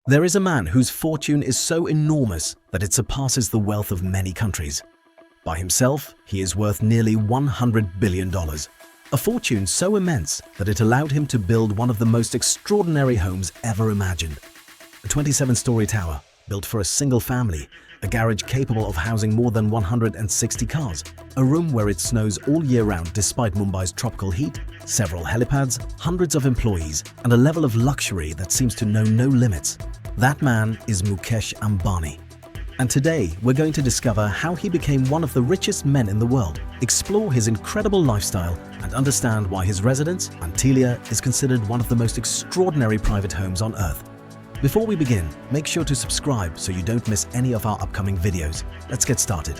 There is a man whose fortune is so enormous that it surpasses the wealth of many countries. By himself, he is worth nearly $100 billion, a fortune so immense that it allowed him to build one of the most extraordinary homes ever imagined. A 27-story tower, built for a single family, a garage capable of housing more than 160 cars, a room where it snows all year round despite Mumbai's tropical heat, several helipads, hundreds of employees, and a level of luxury that seems to know no limits. That man is Mukesh Ambani. And today, we're going to discover how he became one of the richest men in the world, explore his incredible lifestyle, and understand why his residence, Antilia, is considered one of the most extraordinary private homes on earth. Before we begin, make sure to subscribe so you don't miss any of our upcoming videos. Let's get started.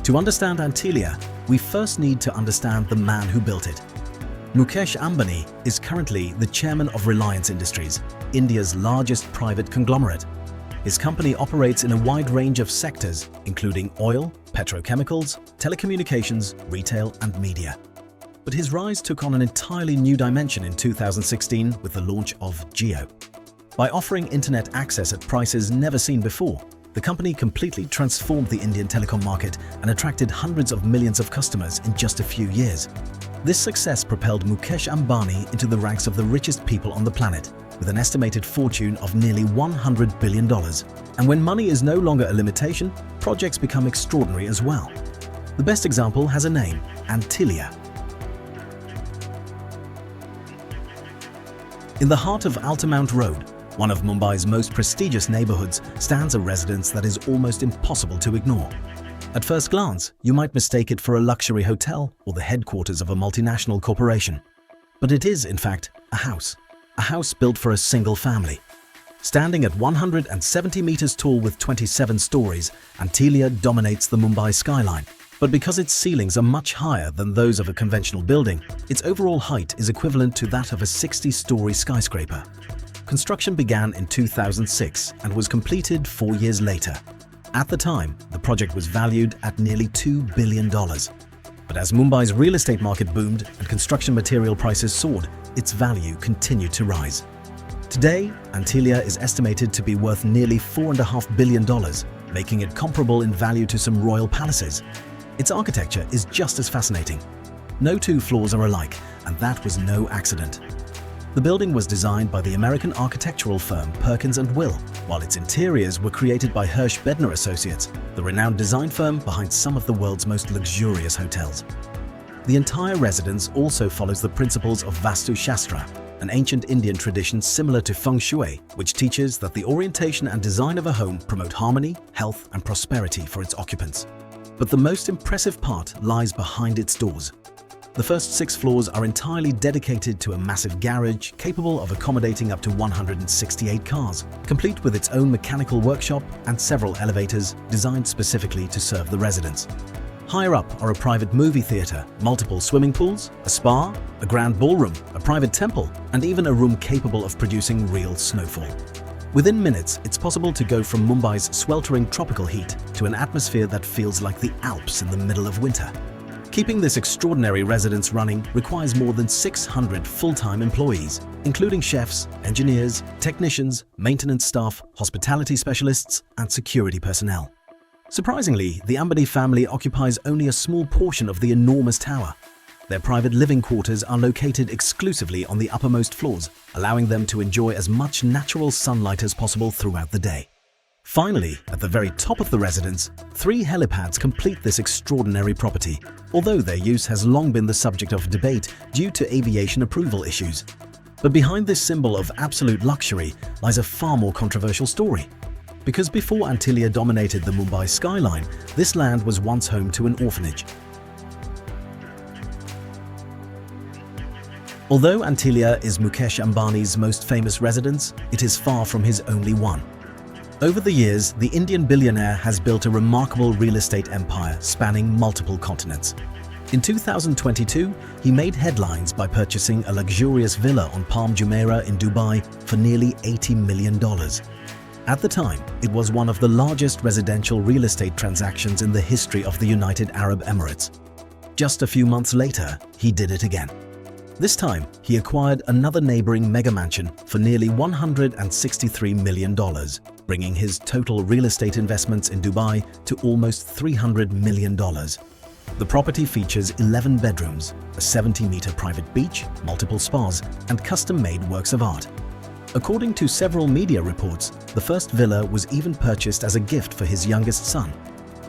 To understand Antilia, we first need to understand the man who built it. Mukesh Ambani is currently the chairman of Reliance Industries, India's largest private conglomerate. His company operates in a wide range of sectors, including oil, petrochemicals, telecommunications, retail, and media. But his rise took on an entirely new dimension in 2016 with the launch of Jio. By offering internet access at prices never seen before, the company completely transformed the Indian telecom market and attracted hundreds of millions of customers in just a few years. This success propelled Mukesh Ambani into the ranks of the richest people on the planet, with an estimated fortune of nearly $100 billion. And when money is no longer a limitation, projects become extraordinary as well. The best example has a name: Antilia. In the heart of Altamount Road, one of Mumbai's most prestigious neighborhoods, stands a residence that is almost impossible to ignore. At first glance, you might mistake it for a luxury hotel or the headquarters of a multinational corporation. But it is, in fact, a house built for a single family. Standing at 170 meters tall with 27 stories, Antilia dominates the Mumbai skyline. But because its ceilings are much higher than those of a conventional building, its overall height is equivalent to that of a 60-story skyscraper. Construction began in 2006 and was completed 4 years later. At the time, the project was valued at nearly $2 billion. But as Mumbai's real estate market boomed and construction material prices soared, its value continued to rise. Today, Antilia is estimated to be worth nearly $4.5 billion, making it comparable in value to some royal palaces. Its architecture is just as fascinating. No two floors are alike, and that was no accident. The building was designed by the American architectural firm Perkins & Will, while its interiors were created by Hirsch Bedner Associates, the renowned design firm behind some of the world's most luxurious hotels. The entire residence also follows the principles of Vastu Shastra, an ancient Indian tradition similar to Feng Shui, which teaches that the orientation and design of a home promote harmony, health, and prosperity for its occupants. But the most impressive part lies behind its doors. The first 6 floors are entirely dedicated to a massive garage capable of accommodating up to 168 cars, complete with its own mechanical workshop and several elevators designed specifically to serve the residents. Higher up are a private movie theater, multiple swimming pools, a spa, a grand ballroom, a private temple, and even a room capable of producing real snowfall. Within minutes, it's possible to go from Mumbai's sweltering tropical heat to an atmosphere that feels like the Alps in the middle of winter. Keeping this extraordinary residence running requires more than 600 full-time employees, including chefs, engineers, technicians, maintenance staff, hospitality specialists, and security personnel. Surprisingly, the Ambani family occupies only a small portion of the enormous tower. Their private living quarters are located exclusively on the uppermost floors, allowing them to enjoy as much natural sunlight as possible throughout the day. Finally, at the very top of the residence, 3 helipads complete this extraordinary property, although their use has long been the subject of debate due to aviation approval issues. But behind this symbol of absolute luxury lies a far more controversial story. Because before Antilia dominated the Mumbai skyline, this land was once home to an orphanage. Although Antilia is Mukesh Ambani's most famous residence, it is far from his only one. Over the years, the Indian billionaire has built a remarkable real estate empire spanning multiple continents. In 2022, he made headlines by purchasing a luxurious villa on Palm Jumeirah in Dubai for nearly $80 million. At the time, it was one of the largest residential real estate transactions in the history of the United Arab Emirates. Just a few months later, he did it again. This time, he acquired another neighboring mega mansion for nearly $163 million, bringing his total real estate investments in Dubai to almost $300 million. The property features 11 bedrooms, a 70-meter private beach, multiple spas, and custom-made works of art. According to several media reports, the first villa was even purchased as a gift for his youngest son.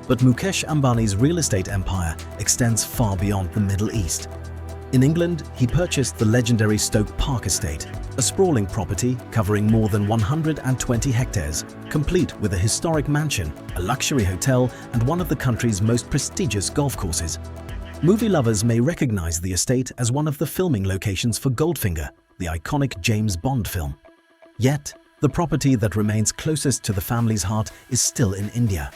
But Mukesh Ambani's real estate empire extends far beyond the Middle East. In England, he purchased the legendary Stoke Park estate, a sprawling property covering more than 120 hectares, complete with a historic mansion, a luxury hotel, and one of the country's most prestigious golf courses. Movie lovers may recognize the estate as one of the filming locations for Goldfinger, the iconic James Bond film. Yet, the property that remains closest to the family's heart is still in India.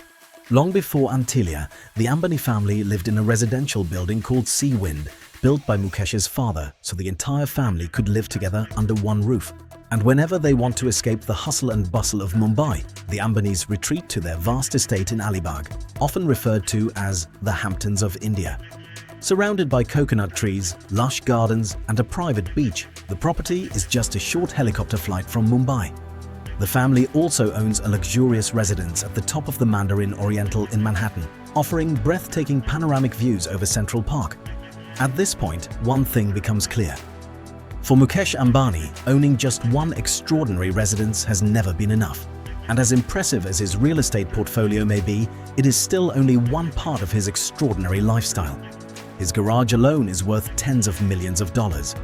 Long before Antilia, the Ambani family lived in a residential building called Sea Wind, built by Mukesh's father so the entire family could live together under one roof. And whenever they want to escape the hustle and bustle of Mumbai, the Ambanis retreat to their vast estate in Alibag, often referred to as the Hamptons of India. Surrounded by coconut trees, lush gardens, and a private beach, the property is just a short helicopter flight from Mumbai. The family also owns a luxurious residence at the top of the Mandarin Oriental in Manhattan, offering breathtaking panoramic views over Central Park. At this point, one thing becomes clear. For Mukesh Ambani, owning just one extraordinary residence has never been enough. And as impressive as his real estate portfolio may be, it is still only one part of his extraordinary lifestyle. His garage alone is worth tens of millions of dollars.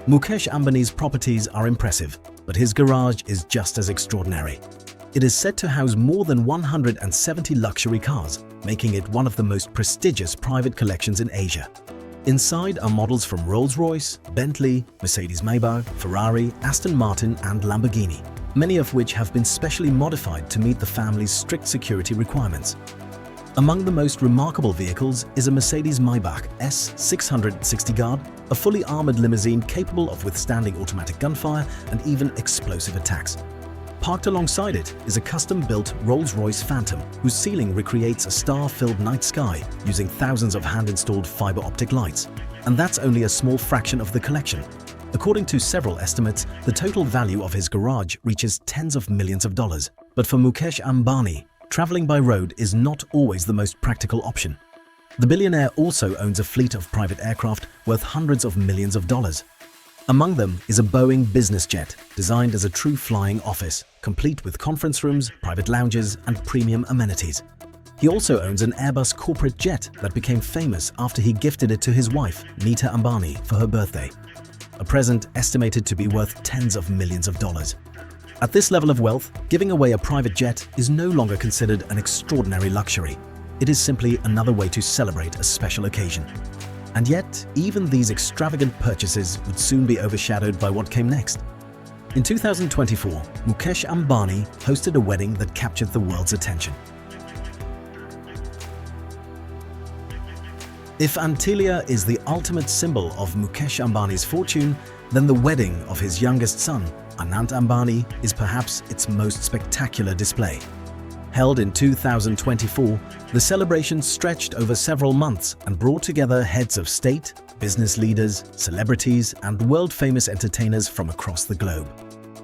Mukesh Ambani's properties are impressive, but his garage is just as extraordinary. It is said to house more than 170 luxury cars, making it one of the most prestigious private collections in Asia. Inside are models from Rolls-Royce, Bentley, Mercedes-Maybach, Ferrari, Aston Martin, and Lamborghini, many of which have been specially modified to meet the family's strict security requirements. Among the most remarkable vehicles is a Mercedes-Maybach S660 Guard, a fully armored limousine capable of withstanding automatic gunfire and even explosive attacks. Parked alongside it is a custom-built Rolls-Royce Phantom, whose ceiling recreates a star-filled night sky using thousands of hand-installed fiber optic lights. And that's only a small fraction of the collection. According to several estimates, the total value of his garage reaches tens of millions of dollars. But for Mukesh Ambani, traveling by road is not always the most practical option. The billionaire also owns a fleet of private aircraft worth hundreds of millions of dollars. Among them is a Boeing business jet designed as a true flying office, complete with conference rooms, private lounges, and premium amenities. He also owns an Airbus corporate jet that became famous after he gifted it to his wife, Nita Ambani, for her birthday. A present estimated to be worth tens of millions of dollars. At this level of wealth, giving away a private jet is no longer considered an extraordinary luxury. It is simply another way to celebrate a special occasion. And yet, even these extravagant purchases would soon be overshadowed by what came next. In 2024, Mukesh Ambani hosted a wedding that captured the world's attention. If Antilia is the ultimate symbol of Mukesh Ambani's fortune, then the wedding of his youngest son, Anant Ambani, is perhaps its most spectacular display. Held in 2024, the celebration stretched over several months and brought together heads of state, business leaders, celebrities, and world-famous entertainers from across the globe.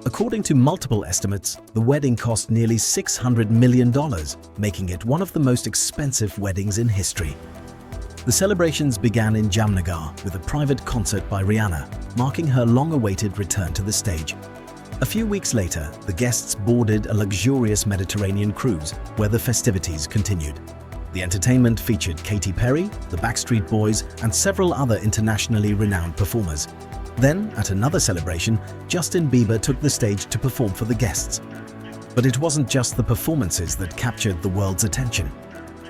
According to multiple estimates, the wedding cost nearly $600 million, making it one of the most expensive weddings in history. The celebrations began in Jamnagar with a private concert by Rihanna, marking her long-awaited return to the stage. A few weeks later, the guests boarded a luxurious Mediterranean cruise where the festivities continued. The entertainment featured Katy Perry, the Backstreet Boys, and several other internationally renowned performers. Then, at another celebration, Justin Bieber took the stage to perform for the guests. But it wasn't just the performances that captured the world's attention.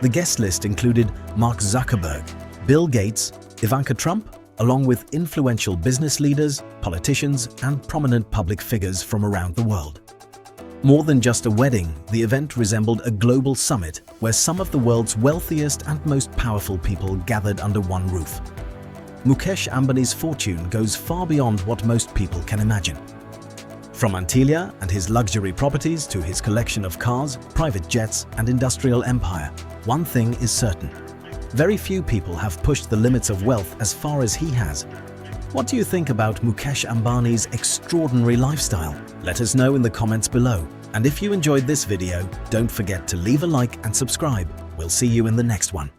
The guest list included Mark Zuckerberg, Bill Gates, Ivanka Trump, along with influential business leaders, politicians, and prominent public figures from around the world. More than just a wedding, the event resembled a global summit where some of the world's wealthiest and most powerful people gathered under one roof. Mukesh Ambani's fortune goes far beyond what most people can imagine. From Antilia and his luxury properties to his collection of cars, private jets, and industrial empire, one thing is certain. Very few people have pushed the limits of wealth as far as he has. What do you think about Mukesh Ambani's extraordinary lifestyle? Let us know in the comments below. And if you enjoyed this video, don't forget to leave a like and subscribe. We'll see you in the next one.